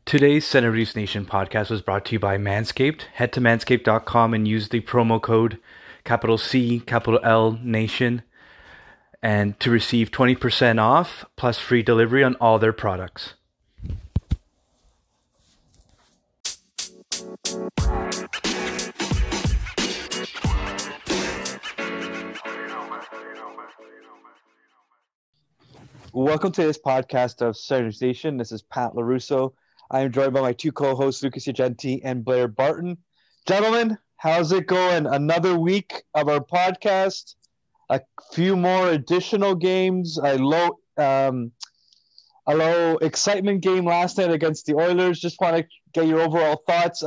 Today's Senators Nation podcast was brought to you by Manscaped. Head to manscaped.com and use the promo code capital C, capital L, Nation, and to receive 20% off plus free delivery on all their products. Welcome to this podcast of Senators Nation. This is Pat LaRusso. I am joined by my two co-hosts, Lucas Ugenti and Blair Barton. Gentlemen, how's it going? Another week of our podcast. A few more additional games. A low excitement game last night against the Oilers. Just want to get your overall thoughts.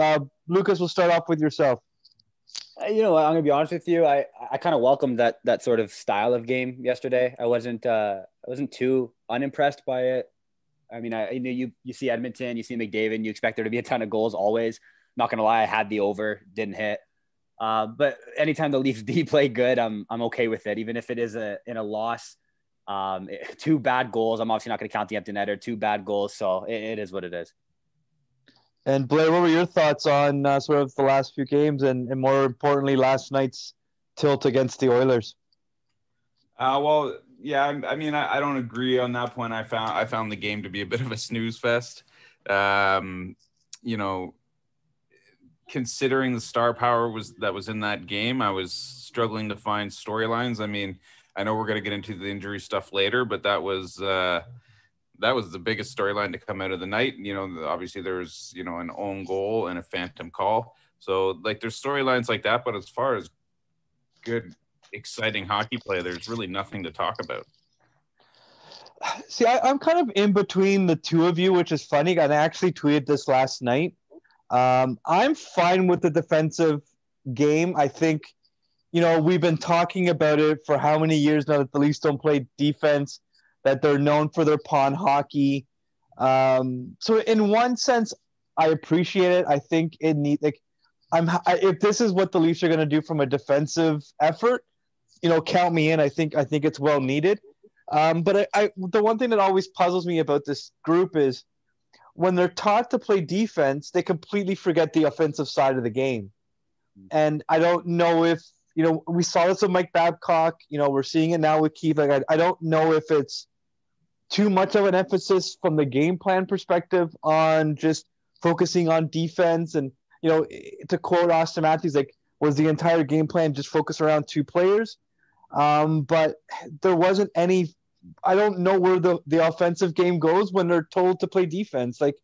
Lucas, we'll start off with yourself. You know what? I'm gonna be honest with you. I kind of welcomed that sort of style of game yesterday. I wasn't too unimpressed by it. I mean, you see Edmonton, you see McDavid, and you expect there to be a ton of goals always. Not gonna lie, I had the over, didn't hit. But anytime the Leafs D play good, I'm okay with it, even if it is in a loss. 2 bad goals. I'm obviously not gonna count the empty netter. 2 bad goals, so it is what it is. And Blair, what were your thoughts on sort of the last few games and more importantly, last night's tilt against the Oilers? Well, yeah, I mean, I don't agree on that point. I found the game to be a bit of a snooze fest. You know, considering the star power that was in that game, I was struggling to find storylines. I mean, I know we're going to get into the injury stuff later, but that was the biggest storyline to come out of the night. You know, obviously there was, you know, an own goal and a phantom call. So like there's storylines like that, but as far as good, exciting hockey play, there's really nothing to talk about. See, I'm kind of in between the two of you, which is funny. And I actually tweeted this last night. I'm fine with the defensive game. I think, you know, we've been talking about it for how many years now that the Leafs don't play defense, that they're known for their pawn hockey. So in one sense, I appreciate it. I think it needs, like, if this is what the Leafs are going to do from a defensive effort, you know, count me in. I think it's well needed. But the one thing that always puzzles me about this group is when they're taught to play defense, they completely forget the offensive side of the game. And I don't know if, you know, we saw this with Mike Babcock. You know, we're seeing it now with Keith. Like, I don't know if it's too much of an emphasis from the game plan perspective on just focusing on defense. And, you know, to quote Austin Matthews, like, was the entire game plan just focused around 2 players? But there wasn't any – I don't know where the offensive game goes when they're told to play defense. Like,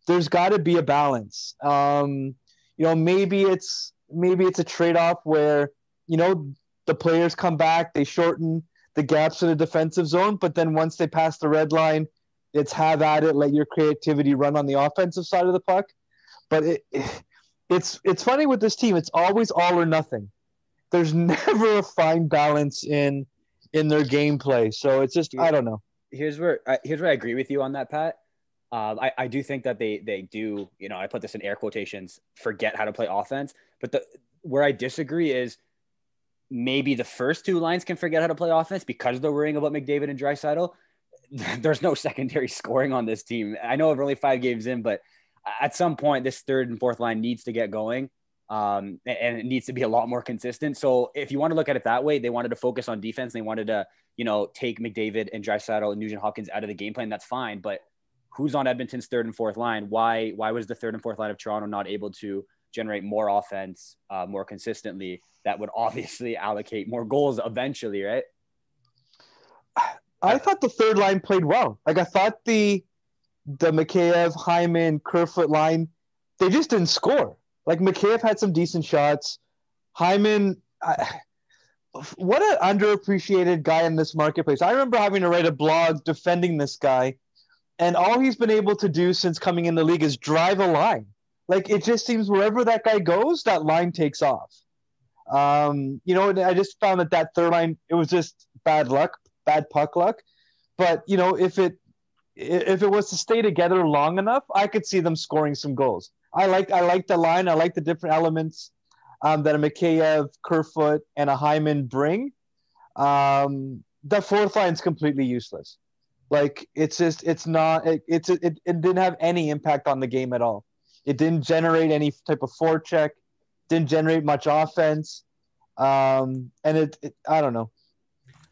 there's got to be a balance. You know, maybe it's a trade-off where, you know, the players come back, they shorten the gaps in the defensive zone, but then once they pass the red line, it's have at it, let your creativity run on the offensive side of the puck. But it's funny with this team. It's always all or nothing. There's never a fine balance in their gameplay. So it's just, I don't know. Here's where I agree with you on that, Pat. I do think that they do, you know, I put this in air quotations, forget how to play offense. But where I disagree is maybe the first 2 lines can forget how to play offense because they're worrying about McDavid and Draisaitl. There's no secondary scoring on this team. I know we're only 5 games in, but at some point, this 3rd and 4th line needs to get going. And it needs to be a lot more consistent. So if you want to look at it that way, they wanted to focus on defense. They wanted to, you know, take McDavid and Draisaitl and Nugent Hopkins out of the game plan. That's fine. But who's on Edmonton's 3rd and 4th line? Why was the 3rd and 4th line of Toronto not able to generate more offense more consistently? That would obviously allocate more goals eventually, right? I thought the 3rd line played well. Like, I thought the Mikheyev, Hyman, Kerfoot line, they just didn't score. Like, Mikheyev had some decent shots. Hyman, what an underappreciated guy in this marketplace. I remember having to write a blog defending this guy, and all he's been able to do since coming in the league is drive a line. Like, it just seems wherever that guy goes, that line takes off. You know, I just found that 3rd line, it was just bad luck, bad puck luck. But, you know, if it was to stay together long enough, I could see them scoring some goals. I like the line. I like the different elements. that a Mikheyev, Kerfoot, and a Hyman bring, the fourth line is completely useless. Like it didn't have any impact on the game at all. It didn't generate any type of forecheck, didn't generate much offense, and I don't know.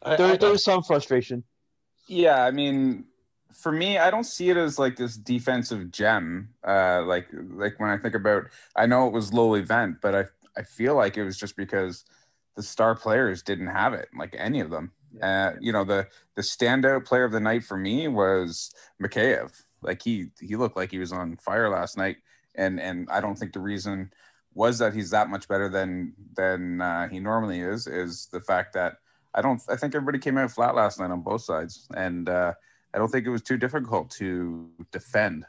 There was some frustration. Yeah, I mean, for me, I don't see it as like this defensive gem. Like when I think about, I know it was low event, but I feel like it was just because the star players didn't have it, like any of them. The standout player of the night for me was Mikheyev. Like he looked like he was on fire last night, and I don't think the reason was that he's that much better than he normally is the fact that I think everybody came out flat last night on both sides, and I don't think it was too difficult to defend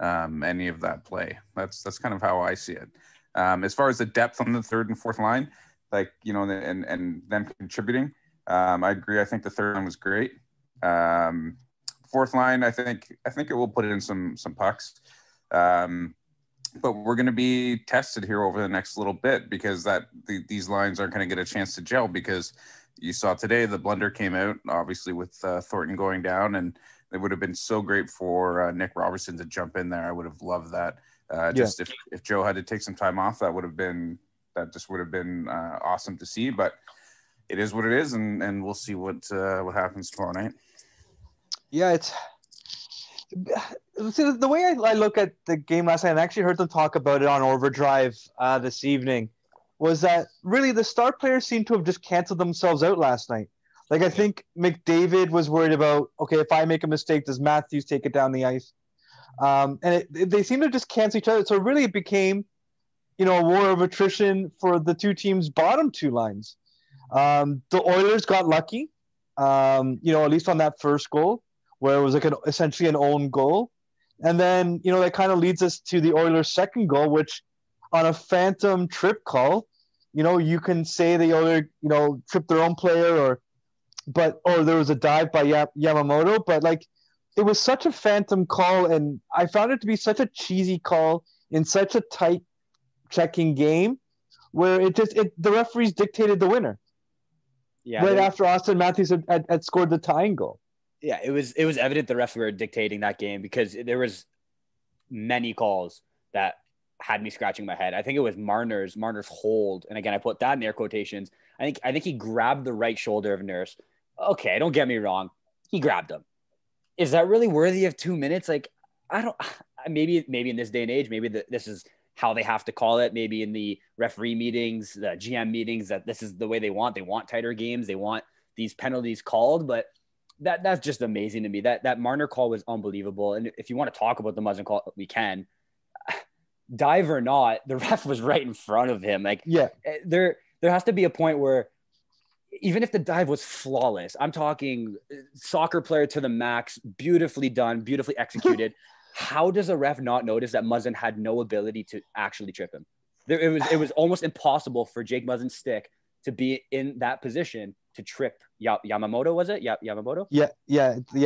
any of that play. That's kind of how I see it. As far as the depth on the third and fourth line, like and them contributing. I agree. I think the third line was great. Fourth line, I think it will put in some pucks. But we're going to be tested here over the next little bit because these lines aren't going to get a chance to gel because you saw today the blunder came out, obviously with Thornton going down, and it would have been so great for Nick Robertson to jump in there. I would have loved that. Just if Joe had to take some time off, that would have been awesome to see. But it is what it is, and we'll see what happens tomorrow night. Yeah, the way I look at the game last night, and I actually heard them talk about it on Overdrive this evening, was that really the star players seem to have just canceled themselves out last night. Like I think McDavid was worried about, okay, if I make a mistake, does Matthews take it down the ice? And they seem to just cancel each other. So really it became, a war of attrition for the two teams' bottom two lines. The Oilers got lucky, at least on that first goal, where it was like essentially an own goal. And then, that kind of leads us to the Oilers' second goal, which on a phantom trip call, you can say the Oilers, tripped their own player or there was a dive by Yamamoto, but like it was such a phantom call, and I found it to be such a cheesy call in such a tight checking game where the referees dictated the winner. Yeah, right after Austin Matthews had scored the tying goal. Yeah, it was evident the refs were dictating that game because there was many calls that had me scratching my head. I think it was Marner's hold, and again I put that in air quotations. I think he grabbed the right shoulder of Nurse. Okay, don't get me wrong, he grabbed him. Is that really worthy of 2 minutes? Like, I don't. Maybe in this day and age, maybe this is how they have to call it. Maybe in the referee meetings, the GM meetings, that this is the way they want. They want tighter games. They want these penalties called. But that's just amazing to me. That Marner call was unbelievable. And if you want to talk about the Muzzin call, we can. Dive or not, the ref was right in front of him. Like, yeah, there has to be a point where even if the dive was flawless, I'm talking soccer player to the max, beautifully done, beautifully executed. How does a ref not notice that Muzzin had no ability to actually trip him? It was almost impossible for Jake Muzzin's stick to be in that position to trip Yamamoto. Was it Yamamoto? Yeah.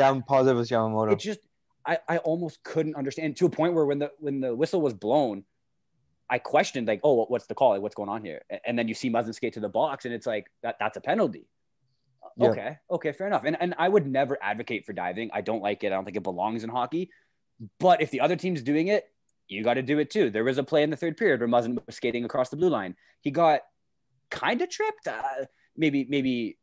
I'm positive it was Yamamoto. It just I almost couldn't understand, to a point where when the whistle was blown, I questioned, like, oh, what's the call? Like, what's going on here? And then you see Muzzin skate to the box, and it's like that's a penalty. Yeah. Okay, fair enough. And I would never advocate for diving. I don't like it. I don't think it belongs in hockey. But if the other team's doing it, you got to do it too. There was a play in the third period where Muzzin was skating across the blue line. He got kind of tripped. Maybe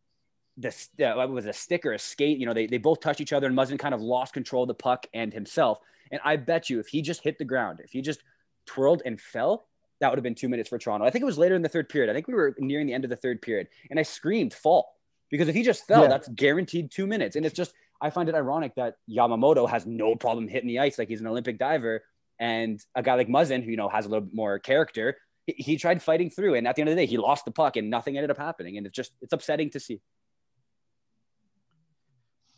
it was a stick or a skate. They both touched each other, and Muzzin kind of lost control of the puck and himself. And I bet you if he just hit the ground, if he just twirled and fell, that would have been 2 minutes for Toronto. I think it was later in the third period. I think we were nearing the end of the third period, and I screamed fall, because if he just fell, that's guaranteed 2 minutes. And it's just, I find it ironic that Yamamoto has no problem hitting the ice like he's an Olympic diver, and a guy like Muzzin, who has a little bit more character, he tried fighting through, and at the end of the day, he lost the puck, and nothing ended up happening. And it's upsetting to see.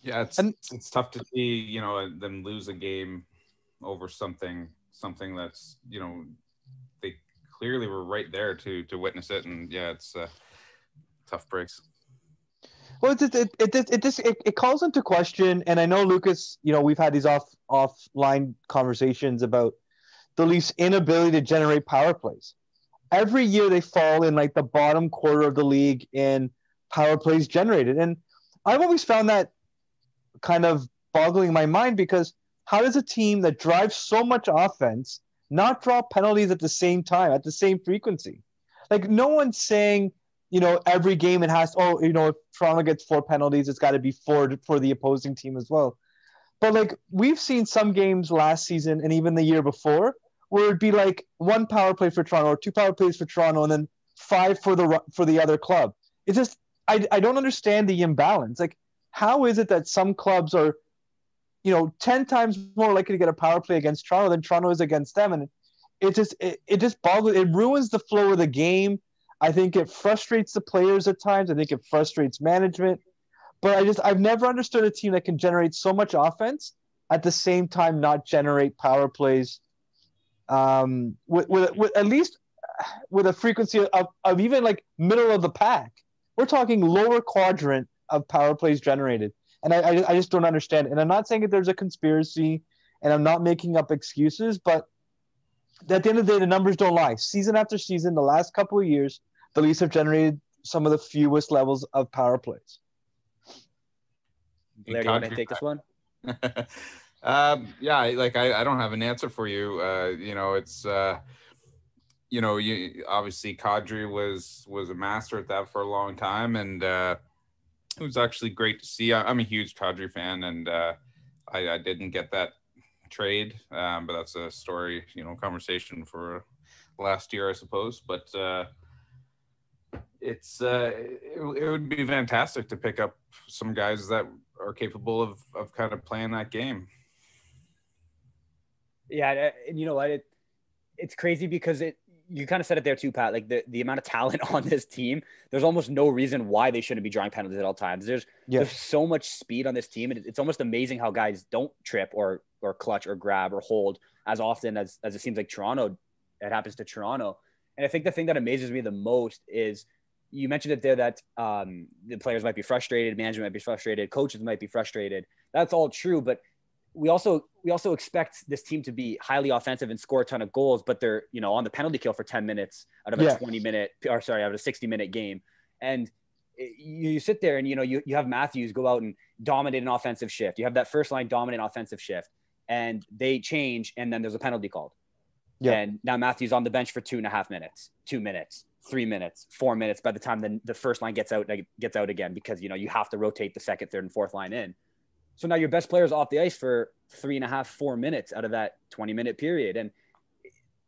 Yeah, it's tough to see, them lose a game over something that's, they clearly were right there to witness it, and it's tough breaks. Well, it calls into question, and I know, Lucas, we've had these offline conversations about the Leafs' inability to generate power plays. every year they fall in like the bottom quarter of the league in power plays generated. And I've always found that kind of boggling my mind, because how does a team that drives so much offense not draw penalties at the same time, at the same frequency? Like, no one's saying, every game it has, if Toronto gets 4 penalties, it's got to be 4 for the opposing team as well. But like, we've seen some games last season and even the year before where it'd be like 1 power play for Toronto or 2 power plays for Toronto and then 5 for the other club. It's just, I don't understand the imbalance. Like, how is it that some clubs are 10 times more likely to get a power play against Toronto than Toronto is against them? And it just boggles. It ruins the flow of the game. I think it frustrates the players at times. I think it frustrates management. But I've never understood a team that can generate so much offense at the same time not generate power plays with at least with a frequency of even like middle of the pack. We're talking lower quadrant of power plays generated. And I just don't understand. And I'm not saying that there's a conspiracy, and I'm not making up excuses, but at the end of the day, the numbers don't lie. Season after season, the last couple of years, the Leafs have generated some of the fewest levels of power plays. Blair, do you want to take this one? Yeah, like I don't have an answer for you. It's obviously Kadri was a master at that for a long time, and it was actually great to see. I'm a huge Kadri fan, and I didn't get that trade, but that's a story, conversation for last year, I suppose. But it would be fantastic to pick up some guys that are capable of kind of playing that game. Yeah, and you know what? It's crazy because you kind of said it there too, Pat. Like the amount of talent on this team, there's almost no reason why they shouldn't be drawing penalties at all times. There's so much speed on this team, and it's almost amazing how guys don't trip or clutch or grab or hold as often as it seems like Toronto. It happens to Toronto, and I think the thing that amazes me the most is you mentioned it there that the players might be frustrated, management might be frustrated, coaches might be frustrated. That's all true, but we also expect this team to be highly offensive and score a ton of goals, but they're on the penalty kill for 10 minutes out of a 60-minute game. And you sit there and you have Matthews go out and dominate an offensive shift. You have that first line dominant offensive shift, and they change, and then there's a penalty called. Yeah. And now Matthews on the bench for 2.5 minutes, 2 minutes, 3 minutes, 4 minutes. By the time the first line gets out again, because you have to rotate the second, third, and fourth line in. So now your best player is off the ice for 3.5, 4 minutes out of that 20-minute period. And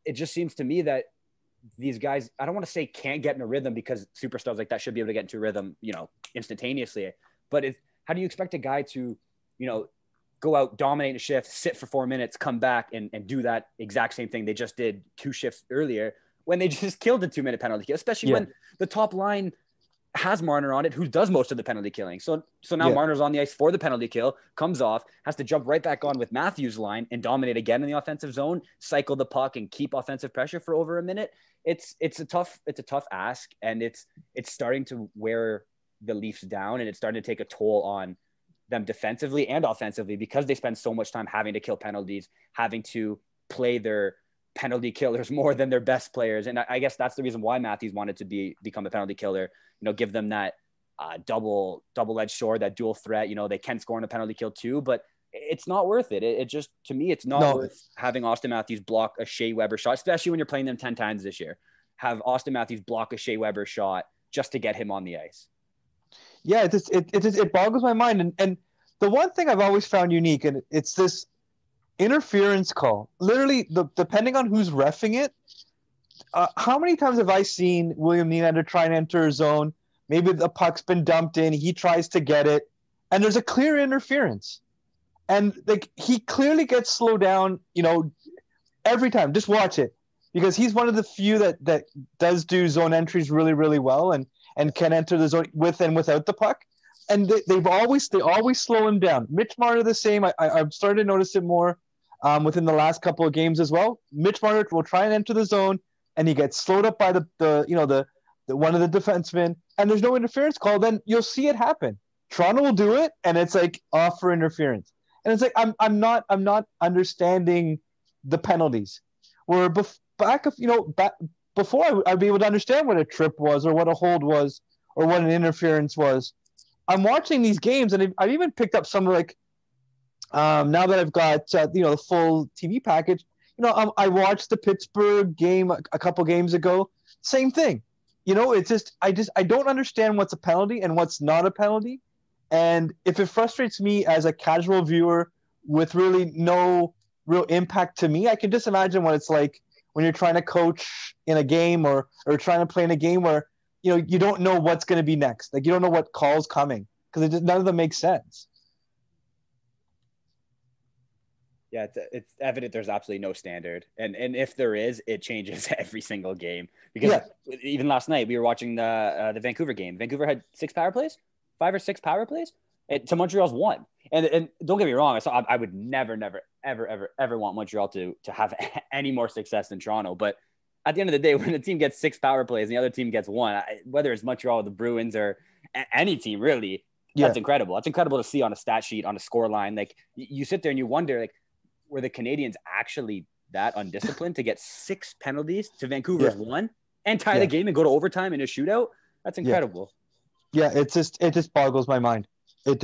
it just seems to me that these guys, I don't want to say can't get in a rhythm, because superstars like that should be able to get into a rhythm, instantaneously. But how do you expect a guy to, go out, dominate a shift, sit for 4 minutes, come back and do that exact same thing they just did 2 shifts earlier when they just killed the 2-minute penalty kill, especially when the top line has Marner on it, who does most of the penalty killing. So now Marner's on the ice for the penalty kill, comes off, has to jump right back on with Matthews' line and dominate again in the offensive zone, cycle the puck and keep offensive pressure for over a minute. It's a tough ask, and it's starting to wear the Leafs down, and it's starting to take a toll on them defensively and offensively, because they spend so much time having to kill penalties, having to play their penalty killers more than their best players. And I guess that's the reason why Matthews wanted to become a penalty killer, give them that double-edged sword, that dual threat. They can score on a penalty kill too, but it's not worth it. It just, to me, it's not worth having Austin Matthews block a Shea Weber shot, especially when you're playing them 10 times this year. Have Austin Matthews block a Shea Weber shot just to get him on the ice. Yeah, it boggles my mind. And the one thing I've always found unique, and it's this interference call. Literally, depending on who's reffing it, how many times have I seen William Nylander try and enter a zone? Maybe the puck's been dumped in, he tries to get it, and there's a clear interference. And like, he clearly gets slowed down, every time. Just watch it, because he's one of the few that does do zone entries really, really well and can enter the zone with and without the puck. And they always slow him down. Mitch Marner the same. I've started to notice it more within the last couple of games as well. Mitch Marner will try and enter the zone, and he gets slowed up by the one of the defensemen, and there's no interference call. Then you'll see it happen. Toronto will do it, and it's like off for interference. And it's like I'm not understanding the penalties. Where before I'd be able to understand what a trip was or what a hold was or what an interference was. I'm watching these games, and I've even picked up some like now that I've got the full TV package. I watched the Pittsburgh game a couple games ago. Same thing. It's just I don't understand what's a penalty and what's not a penalty. And if it frustrates me as a casual viewer with really no real impact to me, I can just imagine what it's like when you're trying to coach in a game or trying to play in a game where you don't know what's going to be next. Like you don't know what call's coming because none of them make sense. Yeah, it's evident there's absolutely no standard, and if there is, it changes every single game. Because even last night we were watching the Vancouver game. Vancouver had 5 or 6 power plays, to Montreal's 1. And don't get me wrong, I would never, ever want Montreal to have any more success than Toronto. But at the end of the day, when the team gets 6 power plays and the other team gets 1, whether it's Montreal or the Bruins or any team really, that's incredible. That's incredible to see on a stat sheet, on a score line. Like you sit there and you wonder, like, were the Canadians actually that undisciplined to get 6 penalties to Vancouver's 1 and tie the game and go to overtime in a shootout? That's incredible. Yeah, it just boggles my mind. I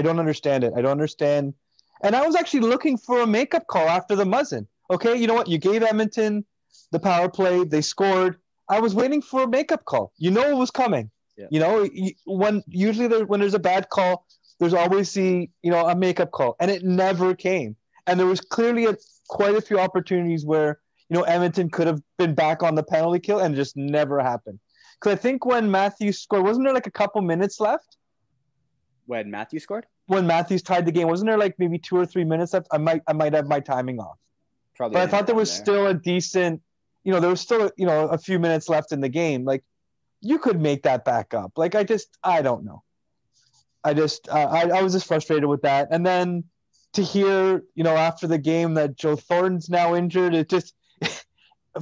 don't understand it. I don't understand. And I was actually looking for a makeup call after the Muzzin. Okay, you know what? You gave Edmonton the power play. They scored. I was waiting for a makeup call. It was coming. Yeah. When there's a bad call, there's always a makeup call, and it never came. And there was clearly quite a few opportunities where Edmonton could have been back on the penalty kill, and it just never happened. Because I think when Matthews scored, wasn't there like a couple minutes left? When Matthews scored? When Matthews tied the game, wasn't there like maybe 2 or 3 minutes left? I might have my timing off. Probably. But I thought there was still a decent, there was still a few minutes left in the game. Like you could make that back up. Like I don't know. I was just frustrated with that. And then to hear, after the game that Joe Thornton's now injured, it just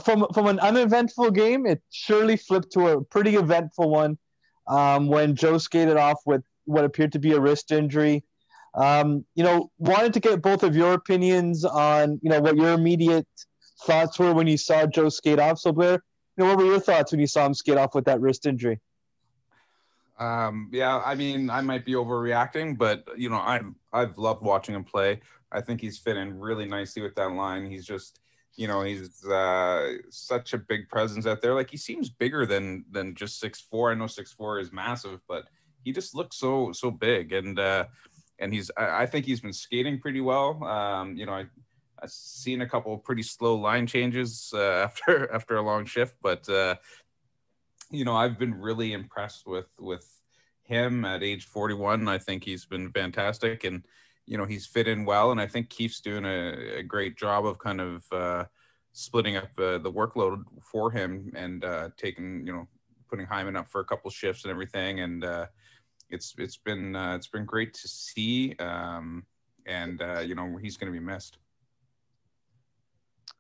from an uneventful game, it surely flipped to a pretty eventful one when Joe skated off with what appeared to be a wrist injury. Wanted to get both of your opinions on, what your immediate thoughts were when you saw Joe skate off. So Blair, what were your thoughts when you saw him skate off with that wrist injury? Yeah, I mean, I might be overreacting, but I've loved watching him play. I think he's fit in really nicely with that line. He's just, he's such a big presence out there. Like he seems bigger than just 6'4". I know 6'4" is massive, but he just looks so big. And I think he's been skating pretty well. I've seen a couple of pretty slow line changes after a long shift, but I've been really impressed with him at age 41. I think he's been fantastic, and he's fit in well. And I think Keefe's doing a great job of kind of splitting up the workload for him and putting Hyman up for a couple shifts and everything. And it's been great to see. He's going to be missed.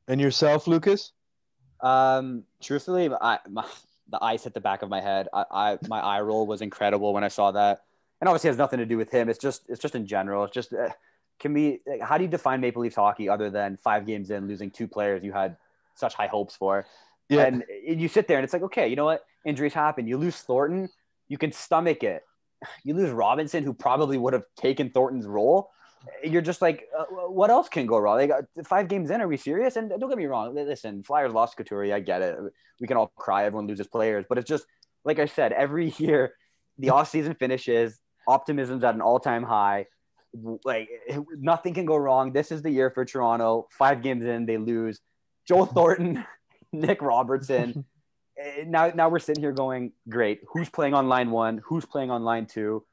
And yourself, Lucas? Truthfully, the ice hit the back of my head. My eye roll was incredible when I saw that, and obviously it has nothing to do with him. It's just in general. It's just how do you define Maple Leafs hockey other than 5 games in losing 2 players you had such high hopes for? Yeah. And you sit there and it's like, okay, you know what? Injuries happen. You lose Thornton, you can stomach it. You lose Robinson, who probably would have taken Thornton's role. You're just like, what else can go wrong? 5 games in, are we serious? And don't get me wrong. Listen, Flyers lost Couturier. I get it. We can all cry. Everyone loses players. But it's just, like I said, every year the offseason finishes, optimism's at an all-time high. Like, nothing can go wrong. This is the year for Toronto. 5 games in, they lose. Joe Thornton, Nick Robertson. Now we're sitting here going, great. Who's playing on line 1? Who's playing on line 2?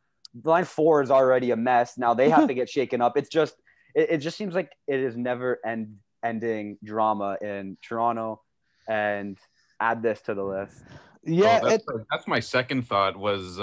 Line 4 is already a mess. Now they have to get shaken up. It's just, it just seems like it is never ending drama in Toronto. And add this to the list. Yeah, that's my second thought was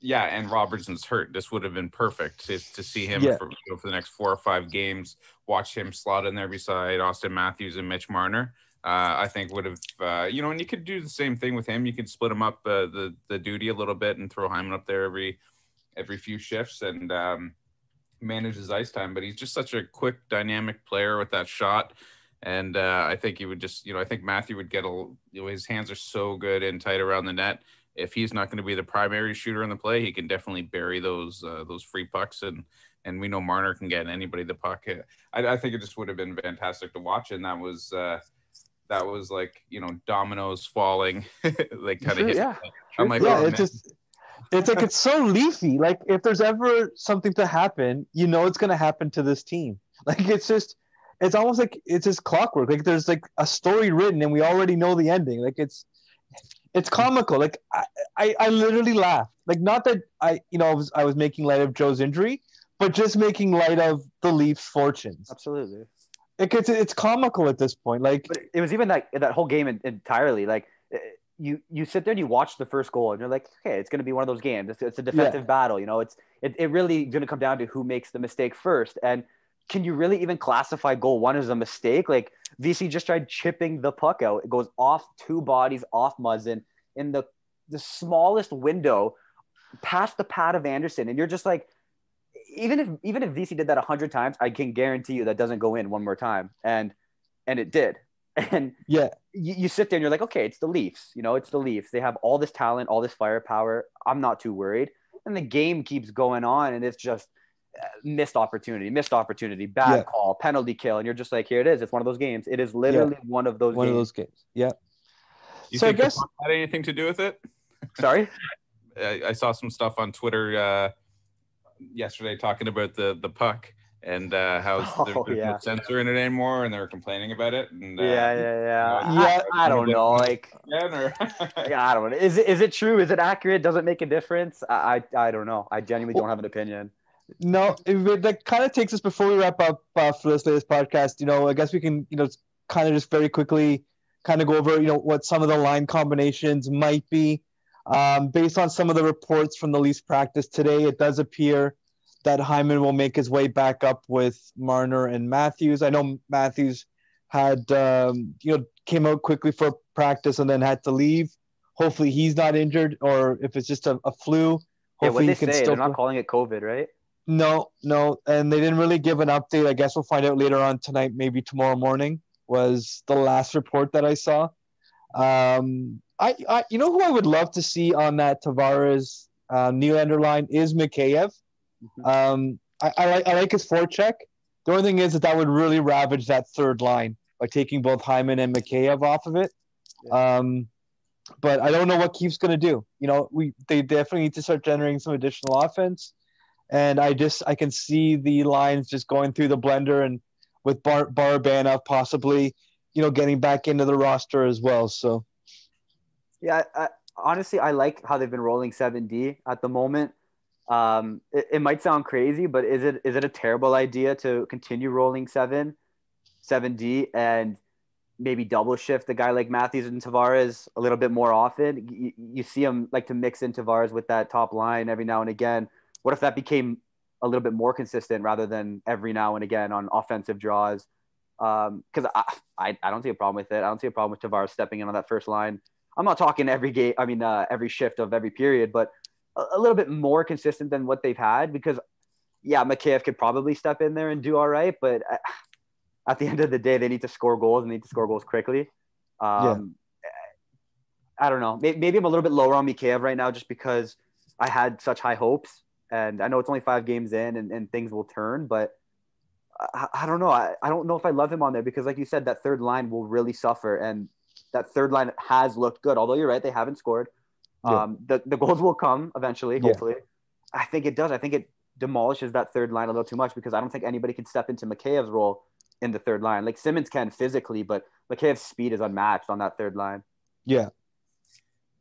and Robertson's hurt. This would have been perfect to see him for the next 4 or 5 games. Watch him slot in there beside Austin Matthews and Mitch Marner. I think would have, and you could do the same thing with him. You could split him up the duty a little bit and throw Hyman up there every few shifts and manage his ice time. But he's just such a quick, dynamic player with that shot. And I think he would just, I think Matthew would get his hands are so good and tight around the net. If he's not going to be the primary shooter in the play, he can definitely bury those free pucks, and we know Marner can get anybody the puck. I think it just would have been fantastic to watch, and that was like dominoes falling, like kind of hit. Yeah, I'm like, yeah, oh, it's like it's so leafy. Like if there's ever something to happen, it's gonna happen to this team. Like it's almost like it's just clockwork. Like there's like a story written and we already know the ending. Like it's comical. Like I literally laughed. Like not that I was making light of Joe's injury, but just making light of the Leafs' fortunes. absolutely. It's comical at this point. Like, but it was even that whole game entirely. Like you sit there and you watch the first goal and you're like, okay, it's going to be one of those games. It's a defensive battle. It really going to come down to who makes the mistake first. And can you really even classify goal one as a mistake? Like VC just tried chipping the puck out. It goes off two bodies, off Muzzin in the smallest window past the pad of Anderson. And you're just like, even if VC did that 100 times, I can guarantee you that doesn't go in one more time. And it did. And yeah, you sit there and you're like, okay, it's the Leafs. It's the Leafs. They have all this talent, all this firepower. I'm not too worried. And the game keeps going on, and it's just missed opportunity, bad call, penalty kill. And you're just like, here it is. It's one of those games. It is literally one of those games. Yeah. You think I guess the had anything to do with it? Sorry? I saw some stuff on Twitter yesterday talking about the puck and how there's no sensor in it anymore, and they were complaining about it. And, I don't know. Like, I don't know. Is it true? Is it accurate? Does it make a difference? I don't know. I genuinely don't have an opinion. No, that kind of takes us before we wrap up for this latest podcast. I guess we can, kind of just very quickly kind of go over, what some of the line combinations might be. Based on some of the reports from the Leafs practice today, it does appear that Hyman will make his way back up with Marner and Matthews. I know Matthews had, came out quickly for practice and then had to leave. Hopefully he's not injured, or if it's just a flu. Yeah, what they say, they're not calling it COVID, right? No, and they didn't really give an update. I guess we'll find out later on tonight, maybe tomorrow morning, was the last report that I saw. I who I would love to see on that Tavares Nylander line is Mikheyev. I like his forecheck. The only thing is that would really ravage that third line by taking both Hyman and Mikheyev off of it. Yeah. But I don't know what Keefe's going to do. They definitely need to start generating some additional offense. And I can see the lines just going through the blender, and with Barabanov possibly, getting back into the roster as well. So, yeah, honestly, I like how they've been rolling 7D at the moment. It might sound crazy, but is it a terrible idea to continue rolling 7D and maybe double shift the guy like Matthews and Tavares a little bit more often? You see them like to mix in Tavares with that top line every now and again. What if that became a little bit more consistent rather than every now and again on offensive draws? Because I don't see a problem with it. I don't see a problem with Tavares stepping in on that first line. I'm not talking every game. I mean, every shift of every period, but a little bit more consistent than what they've had. Because, yeah, Mikheyev could probably step in there and do all right, but at the end of the day, they need to score goals and need to score goals quickly. I don't know. Maybe I'm a little bit lower on Mikheyev right now just because I had such high hopes. And I know it's only 5 games in and things will turn, but I don't know. I don't know if I love him on there because, like you said, that third line will really suffer. And that third line has looked good. Although you're right, they haven't scored. The goals will come eventually, hopefully. I think it does. I think it demolishes that third line a little too much because I don't think anybody can step into Mikheyev's role in the third line. Like Simmons can physically, but Mikheyev's speed is unmatched on that third line. Yeah.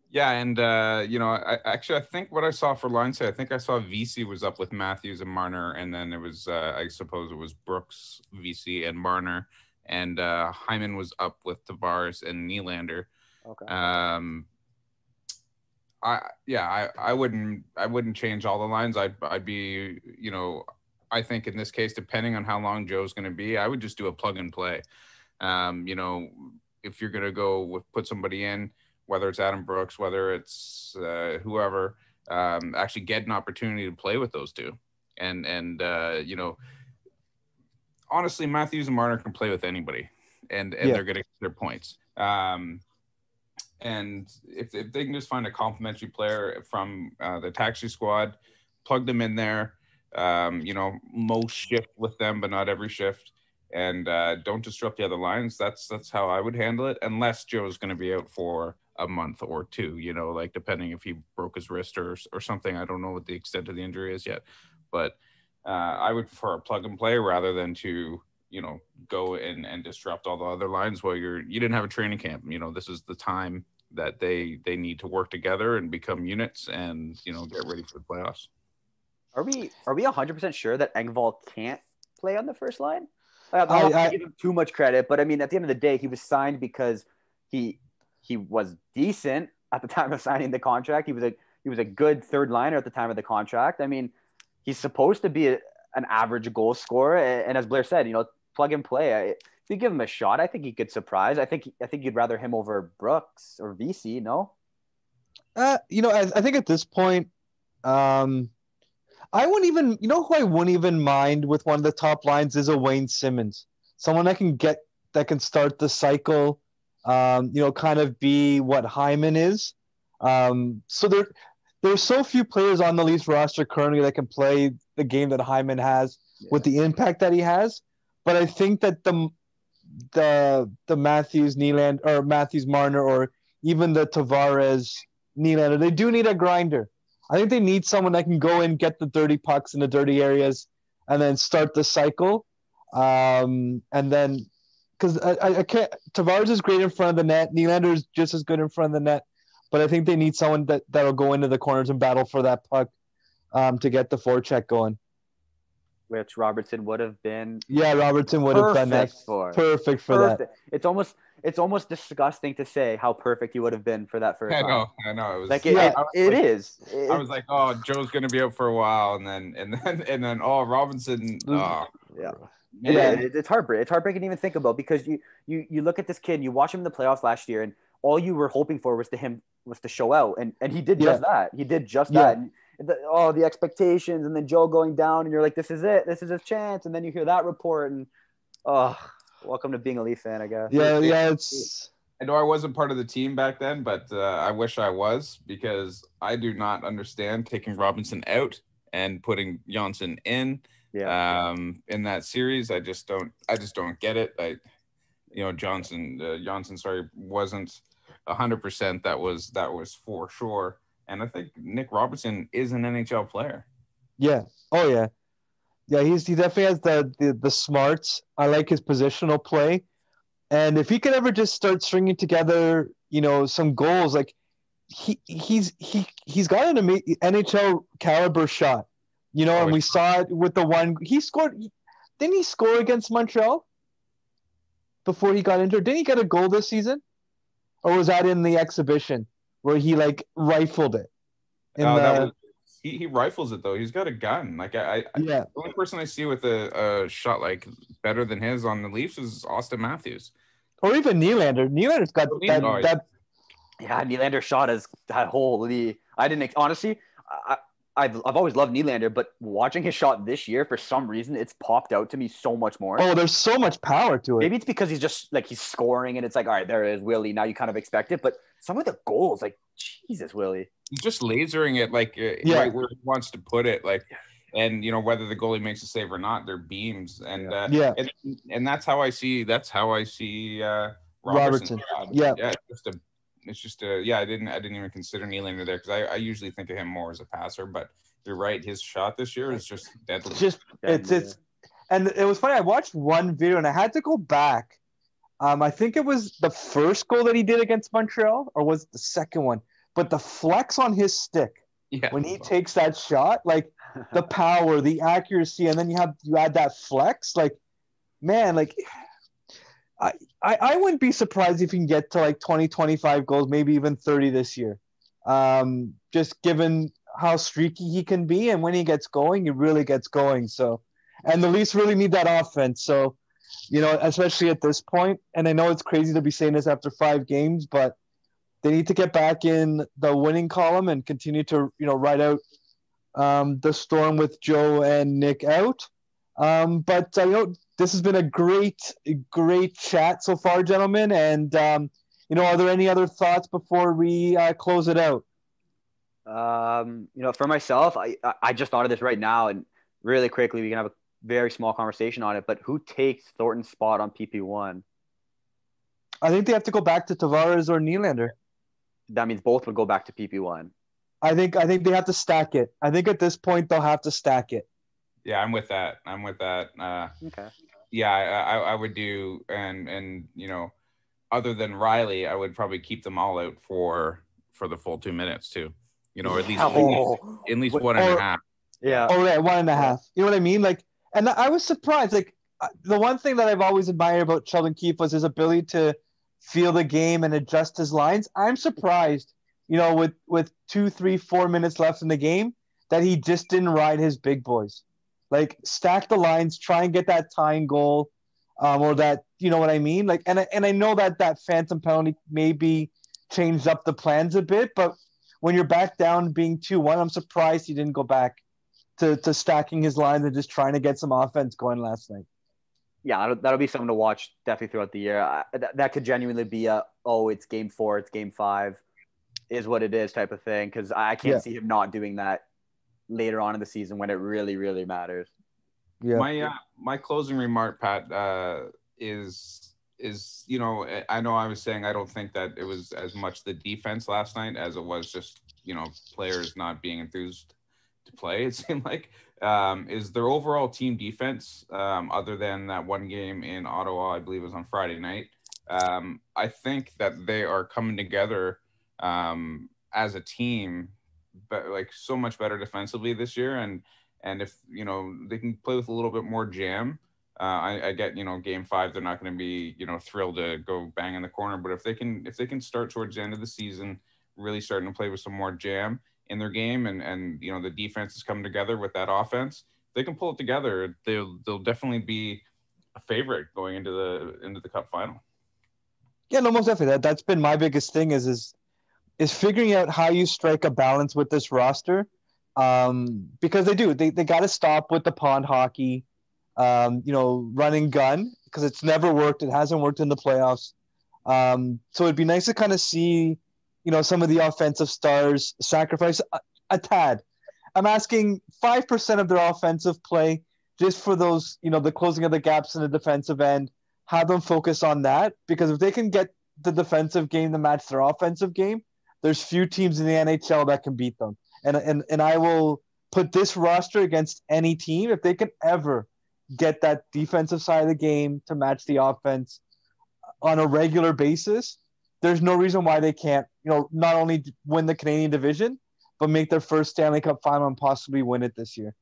Yeah, and I think what I saw for line say, I think I saw VC was up with Matthews and Marner, and then it was I suppose it was Brooks, VC, and Marner, and Hyman was up with Tavares and Nylander. Okay. I wouldn't change all the lines. I'd be I think in this case, depending on how long Joe's going to be, I would just do a plug and play. If you're going to go put somebody in, whether it's Adam Brooks, whether it's whoever, actually get an opportunity to play with those two. And honestly, Matthews and Marner can play with anybody. and Yeah. they're going to get their points. And if they can just find a complimentary player from the taxi squad, plug them in there, most shift with them, but not every shift, and don't disrupt the other lines. That's how I would handle it, unless Joe's going to be out for a month or two, like depending if he broke his wrist or something. I don't know what the extent of the injury is yet, but I would prefer a plug and play rather than to go in and disrupt all the other lines while you didn't have a training camp. This is the time that they need to work together and become units and get ready for the playoffs. Are we 100% sure that Engvall can't play on the first line? I'm not going to give him too much credit, but I mean, at the end of the day, he was signed because he was decent at the time of signing the contract. He was a good third liner at the time of the contract. I mean, he's supposed to be an average goal scorer, and as Blair said, plug and play. If you give him a shot, I think he could surprise. I think you'd rather him over Brooks or VC. No. I think at this point, I wouldn't even, who I wouldn't even mind with one of the top lines is a Wayne Simmons, someone that can start the cycle, kind of be what Hyman is. So there's so few players on the Leafs roster currently that can play the game that Hyman has with the impact that he has. But I think that the Matthews Nylander or Matthews Marner or even the Tavares Nylander, they do need a grinder. I think they need someone that can go in, get the dirty pucks in the dirty areas, and then start the cycle. And then, because I can't, Tavares is great in front of the net. Nylander is just as good in front of the net, but I think they need someone that'll go into the corners and battle for that puck to get the forecheck going. Which Robertson would have been. Yeah, Robertson would have been perfect for that. It's almost disgusting to say how perfect he would have been for that first time. I know. It was like it is. I was like, oh, Joe's gonna be out for a while, and then oh, Robinson. Oh, yeah. It's heartbreaking. It's heartbreaking to even think about because you look at this kid, you watch him in the playoffs last year, and all you were hoping for was to show out, and he did just that. He did just that. And the expectations, and then Joe going down, and you're like, this is it. This is his chance, and then you hear that report, and welcome to being a Leaf fan, I guess. Yeah. It's. I know I wasn't part of the team back then, but I wish I was because I do not understand taking Robinson out and putting Johnson in. Yeah. In that series, I just don't get it. Johnson wasn't 100%. That was for sure. And I think Nick Robertson is an NHL player. Yeah. Oh yeah. Yeah, he definitely has the smarts. I like his positional play. And if he could ever just start stringing together, some goals, like he's got an NHL caliber shot. And we saw it with the one he scored. Didn't he score against Montreal before he got injured? Didn't he get a goal this season? Or was that in the exhibition where he rifled it? He rifles it though. He's got a gun. The only person I see with a shot better than his on the Leafs is Austin Matthews, or even Nylander. Nylander's got that. Yeah, Nylander shot is that holy. I didn't honestly. I've always loved Nylander, but watching his shot this year, for some reason, it's popped out to me so much more. Oh, there's so much power to it. Maybe it's because he's just he's scoring, and it's like, all right, there it is, Willie. Now you kind of expect it, but some of the goals, Jesus, Willie. He's just lasering it right where he wants to put it, and whether the goalie makes a save or not, they're beams, and and that's how I see Robertson. It's just I didn't even consider Nylander there because I usually think of him more as a passer, but you're right, his shot this year is just deadly. And it was funny. I watched one video and I had to go back. I think it was the first goal that he did against Montreal, or was it the second one? But the flex on his stick when he takes that shot, the power, the accuracy, and then you add that flex, I wouldn't be surprised if he can get to 20, 25 goals, maybe even 30 this year. Just given how streaky he can be, and when he gets going, he really gets going. So, and the Leafs really need that offense. So, especially at this point, and I know it's crazy to be saying this after 5 games, but they need to get back in the winning column and continue to, ride out the storm with Joe and Nick out. But this has been a great chat so far, gentlemen. And are there any other thoughts before we close it out? For myself, I just thought of this right now, and really quickly we can have a very small conversation on it. But who takes Thornton's spot on PP1? I think they have to go back to Tavares or Nylander. That means both would go back to PP1. I think they have to stack it. I think at this point they'll have to stack it. Yeah, I'm with that. Okay. Yeah, I would do, and other than Riley, I would probably keep them all out for the full 2 minutes too. Or at least 1.5. Yeah. Oh, yeah, 1.5. You know what I mean? Like, and I was surprised. Like, the one thing that I've always admired about Sheldon Keefe was his ability to feel the game and adjust his lines. I'm surprised, with 2, 3, 4 minutes left in the game, that he just didn't ride his big boys. Like, stack the lines, try and get that tying goal, or that, you know what I mean? Like, and I know that phantom penalty maybe changed up the plans a bit, but when you're back down being 2-1, I'm surprised he didn't go back to stacking his lines and just trying to get some offense going last night. Yeah, that'll be something to watch definitely throughout the year. That could genuinely be it's game 4, it's game 5, is what it is type of thing, because I can't see him not doing that later on in the season when it really, really matters. Yeah. My closing remark, Pat, is I know I was saying I don't think that it was as much the defense last night as it was just players not being enthused to play. It seemed like is their overall team defense, other than that one game in Ottawa, I believe it was on Friday night. I think that they are coming together as a team, but like so much better defensively this year. And if they can play with a little bit more jam, I get game 5 they're not going to be thrilled to go bang in the corner, but if they can start towards the end of the season really starting to play with some more jam in their game, and the defense is coming together with that offense, they can pull it together. They'll definitely be a favorite going into the Cup final. Yeah, no, most definitely. That's been my biggest thing is figuring out how you strike a balance with this roster, because they got to stop with the pond hockey, run and gun, because it's never worked. It hasn't worked in the playoffs. So it'd be nice to kind of see, some of the offensive stars sacrifice a tad. I'm asking 5% of their offensive play just for those, the closing of the gaps in the defensive end. Have them focus on that, because if they can get the defensive game to match their offensive game, there's few teams in the NHL that can beat them. And I will put this roster against any team if they can ever get that defensive side of the game to match the offense on a regular basis. There's no reason why they can't, not only win the Canadian division, but make their first Stanley Cup final and possibly win it this year.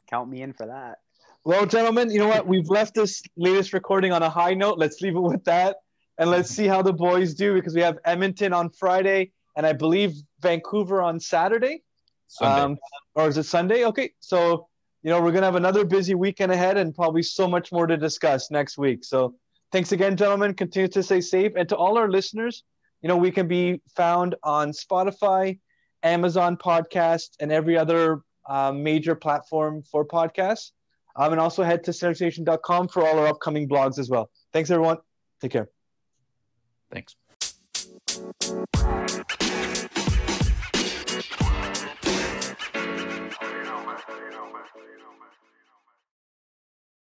Count me in for that. Well, gentlemen, you know what? We've left this latest recording on a high note. Let's leave it with that. And let's see how the boys do, because we have Edmonton on Friday and I believe Vancouver on Saturday. Sunday. Or is it Sunday? Okay. So, we're going to have another busy weekend ahead and probably so much more to discuss next week. So thanks again, gentlemen. Continue to stay safe. And to all our listeners, we can be found on Spotify, Amazon Podcast, and every other major platform for podcasts. And also head to centerstation.com for all our upcoming blogs as well. Thanks, everyone. Take care. Thanks.